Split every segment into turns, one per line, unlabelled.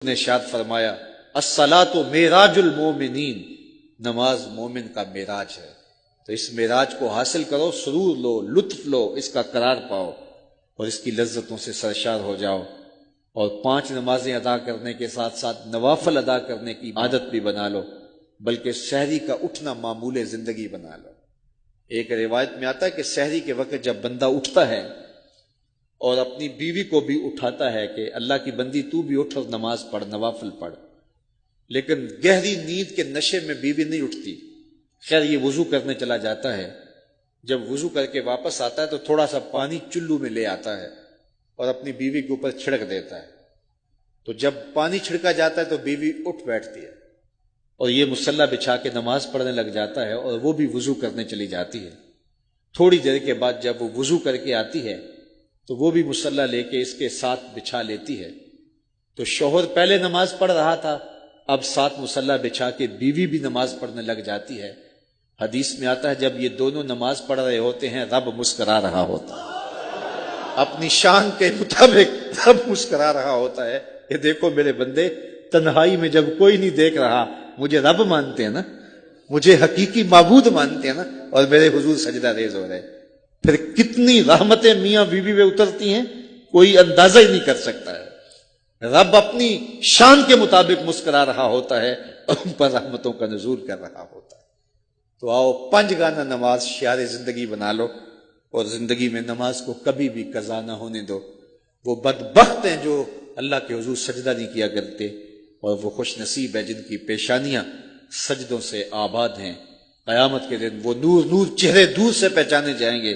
نے ارشاد فرمایا الصلاۃ معراج المومنین، نماز مومن کا معراج ہے۔ تو اس معراج کو حاصل کرو، سرور لو، لطف لو، اس کا قرار پاؤ اور اس کی لذتوں سے سرشار ہو جاؤ، اور 5 نمازیں ادا کرنے کے ساتھ ساتھ نوافل ادا کرنے کی عادت بھی بنا لو، بلکہ سحری کا اٹھنا معمول زندگی بنا لو۔ ایک روایت میں آتا ہے کہ سحری کے وقت جب بندہ اٹھتا ہے اور اپنی بیوی کو بھی اٹھاتا ہے کہ اللہ کی بندی تو بھی اٹھ اور نماز پڑھ، نوافل پڑھ، لیکن گہری نیند کے نشے میں بیوی نہیں اٹھتی۔ خیر یہ وضو کرنے چلا جاتا ہے، جب وضو کر کے واپس آتا ہے تو تھوڑا سا پانی چلو میں لے آتا ہے اور اپنی بیوی کے اوپر چھڑک دیتا ہے۔ تو جب پانی چھڑکا جاتا ہے تو بیوی اٹھ بیٹھتی ہے اور یہ مصلی بچھا کے نماز پڑھنے لگ جاتا ہے، اور وہ بھی وضو کرنے چلی جاتی ہے۔ تھوڑی دیر کے بعد جب وہ وضو کر کے آتی ہے تو وہ بھی مصلی لے کے اس کے ساتھ بچھا لیتی ہے۔ تو شوہر پہلے نماز پڑھ رہا تھا، اب ساتھ مصلی بچھا کے بیوی بھی نماز پڑھنے لگ جاتی ہے۔ حدیث میں آتا ہے جب یہ دونوں نماز پڑھ رہے ہوتے ہیں رب مسکرا رہا ہوتا ہے، اپنی شان کے مطابق رب مسکرا رہا ہوتا ہے کہ دیکھو میرے بندے، تنہائی میں جب کوئی نہیں دیکھ رہا مجھے رب مانتے ہیں نا، مجھے حقیقی معبود مانتے ہیں نا، اور میرے حضور سجدہ ریز ہو رہے، پھر کتنی رحمتیں میاں بیوی میں اترتی ہیں کوئی اندازہ ہی نہیں کر سکتا ہے۔ رب اپنی شان کے مطابق مسکرا رہا ہوتا ہے اور ان پر رحمتوں کا نزول کر رہا ہوتا ہے۔ تو آؤ 5 گانا نماز شعار زندگی بنا لو، اور زندگی میں نماز کو کبھی بھی قضا نہ ہونے دو۔ وہ بدبخت ہیں جو اللہ کے حضور سجدہ نہیں کیا کرتے، اور وہ خوش نصیب ہے جن کی پیشانیاں سجدوں سے آباد ہیں۔ قیامت کے دن وہ نور نور چہرے دور سے پہچانے جائیں گے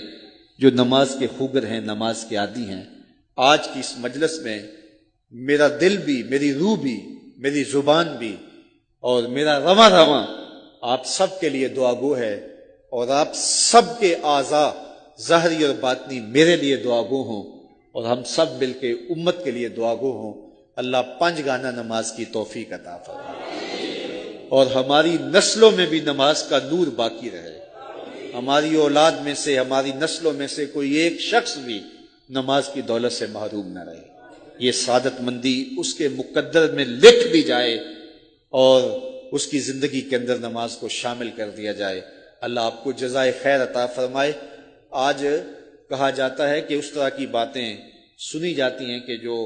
جو نماز کے خوگر ہیں، نماز کے عادی ہیں۔ آج کی اس مجلس میں میرا دل بھی، میری روح بھی، میری زبان بھی اور میرا رواں آپ سب کے لیے دعا گو ہے، اور آپ سب کے اعضاء ظاہری اور باطنی میرے لیے دعا گو ہوں، اور ہم سب مل کے امت کے لیے دعا گو ہوں۔ اللہ 5 گانا نماز کی توفیق عطا فرمائے، اور ہماری نسلوں میں بھی نماز کا نور باقی رہے۔ ہماری اولاد میں سے، ہماری نسلوں میں سے کوئی ایک شخص بھی نماز کی دولت سے محروم نہ رہے۔ یہ سعادت مندی اس کے مقدر میں لکھ دی جائے اور اس کی زندگی کے اندر نماز کو شامل کر دیا جائے۔ اللہ آپ کو جزائے خیر عطا فرمائے۔ آج کہا جاتا ہے کہ اس طرح کی باتیں سنی جاتی ہیں کہ جو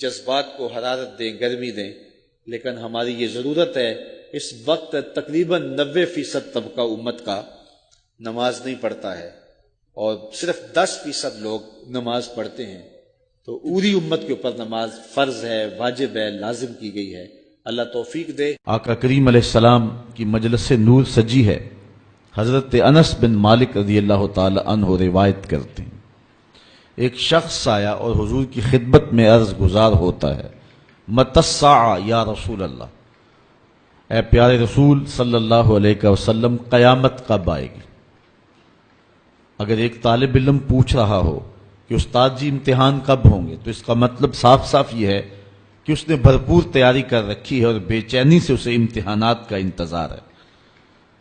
جذبات کو حرارت دیں، گرمی دیں، لیکن ہماری یہ ضرورت ہے، اس وقت تقریباً 90% طبقہ امت کا نماز نہیں پڑھتا ہے، اور صرف 10% لوگ نماز پڑھتے ہیں۔ تو پوری امت کے اوپر نماز فرض ہے، واجب ہے، لازم کی گئی ہے۔ اللہ توفیق دے۔
آقا کریم علیہ السلام کی مجلس نور سجی ہے۔ حضرت انس بن مالک رضی اللہ تعالی عنہ روایت کرتے ہیں، ایک شخص آیا اور حضور کی خدمت میں عرض گزار ہوتا ہے، متی الساعہ یا رسول اللہ، اے پیارے رسول صلی اللہ علیہ وسلم، قیامت کب آئے گی؟ اگر ایک طالب علم پوچھ رہا ہو کہ استاد جی امتحان کب ہوں گے، تو اس کا مطلب صاف صاف یہ ہے کہ اس نے بھرپور تیاری کر رکھی ہے اور بے چینی سے اسے امتحانات کا انتظار ہے۔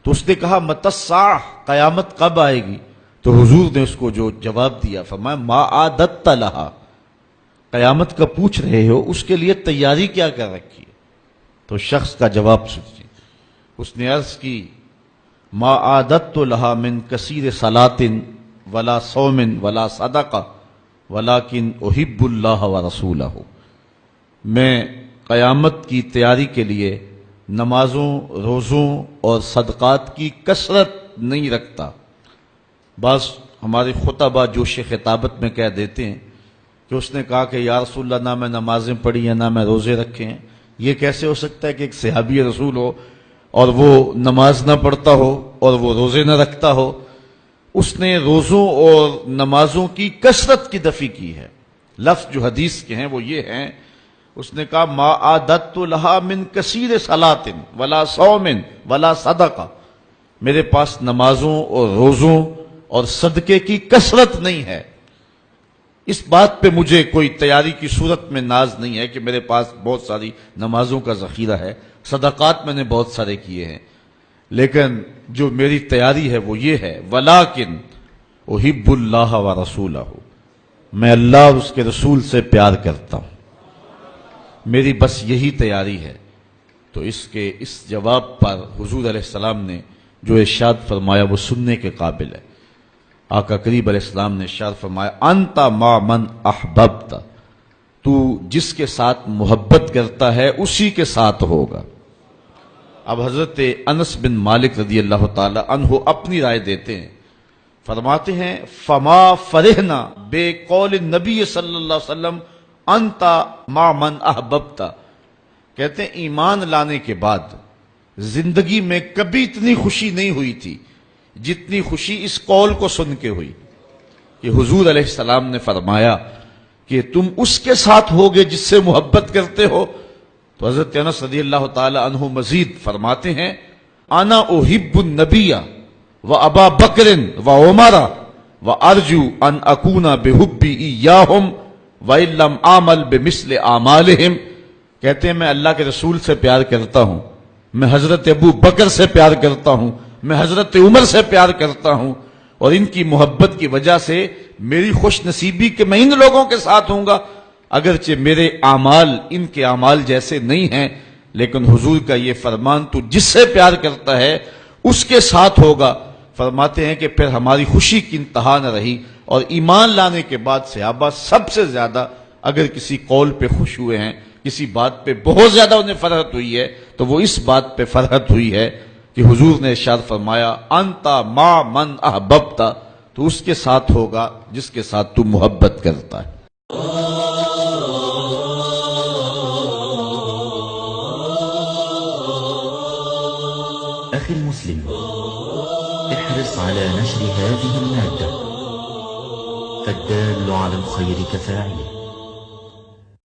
تو اس نے کہا متی الساعہ، قیامت کب آئے گی؟ تو حضور نے اس کو جو جواب دیا، فرمایا ما اعددت لہا، قیامت کا پوچھ رہے ہو، اس کے لیے تیاری کیا کر رکھی ہے؟ تو شخص کا جواب سنیے، اس نے عرض کی ما اعددت لہا من کثیر صلاۃ ولا صوم ولا صدقہ ولکن احب اللہ ورسولہ، میں قیامت کی تیاری کے لیے نمازوں، روزوں اور صدقات کی کثرت نہیں رکھتا۔ بعض ہمارے خطبہ جوش خطابت میں کہہ دیتے ہیں کہ اس نے کہا کہ یا رسول اللہ، نہ میں نمازیں پڑھی ہیں نہ میں روزے رکھے ہیں۔ یہ کیسے ہو سکتا ہے کہ ایک صحابی رسول ہو اور وہ نماز نہ پڑھتا ہو اور وہ روزے نہ رکھتا ہو؟ اس نے روزوں اور نمازوں کی کثرت کی نفی کی ہے۔ لفظ جو حدیث کے ہیں وہ یہ ہیں، اس نے کہا ما اعددت لہا من کثیر صلاۃ ولا صوم ولا صدقہ، میرے پاس نمازوں اور روزوں اور صدقے کی کثرت نہیں ہے۔ اس بات پہ مجھے کوئی تیاری کی صورت میں ناز نہیں ہے کہ میرے پاس بہت ساری نمازوں کا ذخیرہ ہے، صدقات میں نے بہت سارے کیے ہیں، لیکن جو میری تیاری ہے وہ یہ ہے ولیکن احب اللہ ورسولہ، میں اللہ اور اس کے رسول سے پیار کرتا ہوں۔ میری بس یہی تیاری ہے۔ تو اس جواب پر حضور علیہ السلام نے جو ارشاد فرمایا وہ سننے کے قابل ہے۔ آقا کریم علیہ السلام نے ارشاد فرمایا انت مع من احببت، تو جس کے ساتھ محبت کرتا ہے اسی کے ساتھ ہوگا۔ اب حضرت انس بن مالک رضی اللہ تعالی عنہ اپنی رائے دیتے ہیں، فرماتے ہیں فما فرحنا بے قول النبی صلی اللہ علیہ وسلم انت مع من احببت، کہتے ہیں ایمان لانے کے بعد زندگی میں کبھی اتنی خوشی نہیں ہوئی تھی جتنی خوشی اس قول کو سن کے ہوئی کہ حضور علیہ السلام نے فرمایا کہ تم اس کے ساتھ ہوگے جس سے محبت کرتے ہو۔ تو حضرت انس رضی اللہ تعالی عنہ مزید فرماتے ہیں انا احب النبی و ابا بکر و عمر و ارجو ان اکون بحبی ایاہم وان لم اعمل بمثل اعمالہم، کہتے ہیں میں اللہ کے رسول سے پیار کرتا ہوں، میں حضرت ابو بکر سے پیار کرتا ہوں، میں حضرت عمر سے پیار کرتا ہوں، اور ان کی محبت کی وجہ سے میری خوش نصیبی کہ میں ان لوگوں کے ساتھ ہوں گا، اگرچہ میرے اعمال ان کے اعمال جیسے نہیں ہیں، لیکن حضور کا یہ فرمان تو جس سے پیار کرتا ہے اس کے ساتھ ہوگا۔ فرماتے ہیں کہ پھر ہماری خوشی کی انتہا نہ رہی، اور ایمان لانے کے بعد صحابہ سب سے زیادہ اگر کسی قول پہ خوش ہوئے ہیں، کسی بات پہ بہت زیادہ انہیں فرحت ہوئی ہے تو وہ اس بات پہ فرحت ہوئی ہے کہ حضور نے ارشاد فرمایا انت مع من احببت، تو اس کے ساتھ ہوگا جس کے ساتھ تو محبت کرتا ہے۔
أخي المسلم، احرص على نشر هذه المادة، فالدال على الخير كفاعله.